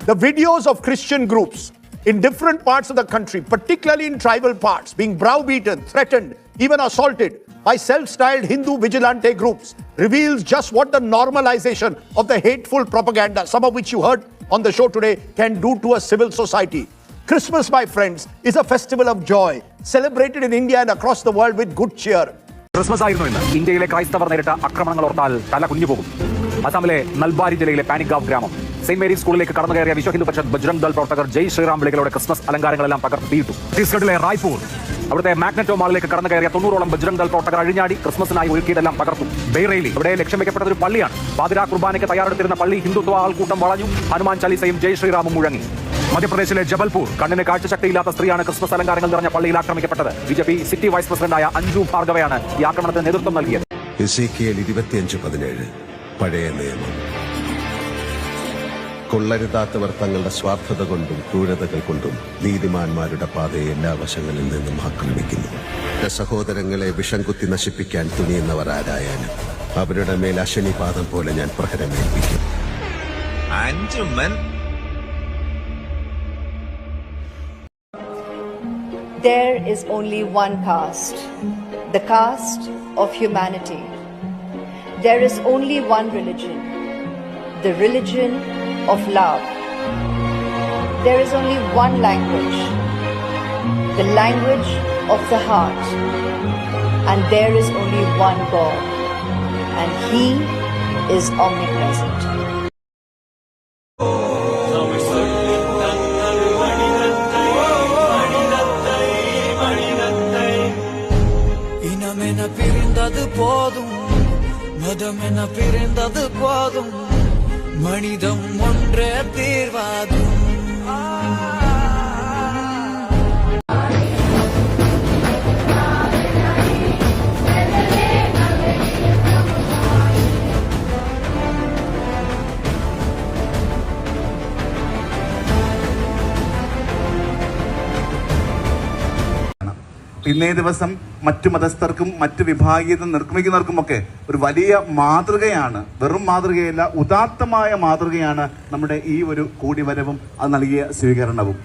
The videos of Christian groups in different parts of the country, particularly in tribal parts, being browbeaten, threatened, even assaulted by self-styled Hindu vigilante groups reveals just what the normalization of the hateful propaganda, some of which you heard on the show today, can do to a civil society. Christmas, my friends, is a festival of joy, celebrated in India and across the world with good cheer. Christmas ആയിരുന്നു ഇന്ന്. ഇന്ത്യയിലെ ക്രൈസ്തവർ നേരിട്ട ആക്രമണങ്ങൾ ഓർത്താൽ തല കുഞ്ഞുപോകും. അസാമിലെ നൽബാരി ജില്ലയിലെ പാനിഗാവ് ഗ്രാമം സെന്റ് മേരീസ് സ്കൂളിലേക്ക് കടന്നു കയറിയ വിശ്വ ഹിന്ദു പരിഷത്ത് ബജ്രംഗ് ദൾ പ്രവർത്തകർ ജയ് ശ്രീറാം വിളികളോടെ ക്രിസ്മസ് അലങ്കാരങ്ങളെല്ലാം തകർത്തിയിട്ടു. ഛത്തീസ്ഗഡിലെ റായ്പൂർ അവിടുത്തെ മാഗ്നറ്റോ മാളിലേക്ക് കടന്നു കയറിയ 90ഓളം ബജ്രംഗ് ദൾ പ്രവർത്തകർ അഴിഞ്ഞാടി ക്രിസ്മസിനായി ഒരുക്കിയതെല്ലാം തകർത്തു. ബെയ്റേലി ഇവിടെ ലക്ഷ്യം വെക്കപ്പെട്ടത് ഒരു പള്ളിയാണ്. പാതിരാ കുർബാനയ്ക്ക് തയ്യാറെടുത്തിരുന്ന പള്ളി ഹിന്ദുത്വ ആൾക്കൂട്ടം വളഞ്ഞു. ഹനുമാൻ ചാലീസയും ജയ് ശ്രീറാമും മുഴങ്ങി. മധ്യപ്രദേശിലെ ജബൽപൂർ കണ്ണിന് കാഴ്ചശക്തിയില്ലാത്ത സ്ത്രീയാണ് ക്രിസ്മസ് അലങ്കാരങ്ങൾ നിറഞ്ഞ പള്ളിയിൽ ആക്രമിക്കപ്പെട്ടത്. ബിജെപി സിറ്റി വൈസ് പ്രസിഡന്റായ അഞ്ജു ഭാർഗവയാണ് ഈ ആക്രമണത്തിന് നേതൃത്വം നൽകിയത്. എസേക്കിയേൽ 25:17 പഴയ നിയമം. കൊള്ളരുതാത്തവർ തങ്ങളുടെ സ്വാർത്ഥത കൊണ്ടും ക്രൂരതകൾ കൊണ്ടും നീതിമാന്മാരുടെ പാതയെ എല്ലാ വശങ്ങളിൽ നിന്നും ആക്രമിക്കുന്നു. സഹോദരങ്ങളെ വിഷം കുത്തി നശിപ്പിക്കാൻ തുനിയുന്നവർ ആരായാലും അവരുടെ മേൽ അശനിപാതം പോലെ ഞാൻ പ്രഹരമേൽപ്പിക്കും. There is only one caste, the caste of humanity. There is only one religion, the religion of love. There is only one language, the language of the heart. And there is only one God, and He is omnipresent. இனமென பிரிந்தது போதும், மதமென பிரிந்தது போதும், மனிதம் ஒன்றே தீர்வாகும். ഇന്നേ ദിവസം മറ്റു മതസ്ഥർക്കും മറ്റു വിഭാഗീയത നിർമ്മിക്കുന്നവർക്കുമൊക്കെ ഒരു വലിയ മാതൃകയാണ്. വെറും മാതൃകയല്ല, ഉദാത്തമായ മാതൃകയാണ് നമ്മുടെ ഈ ഒരു കൂടിവരവും അത് നൽകിയ സ്വീകരണവും.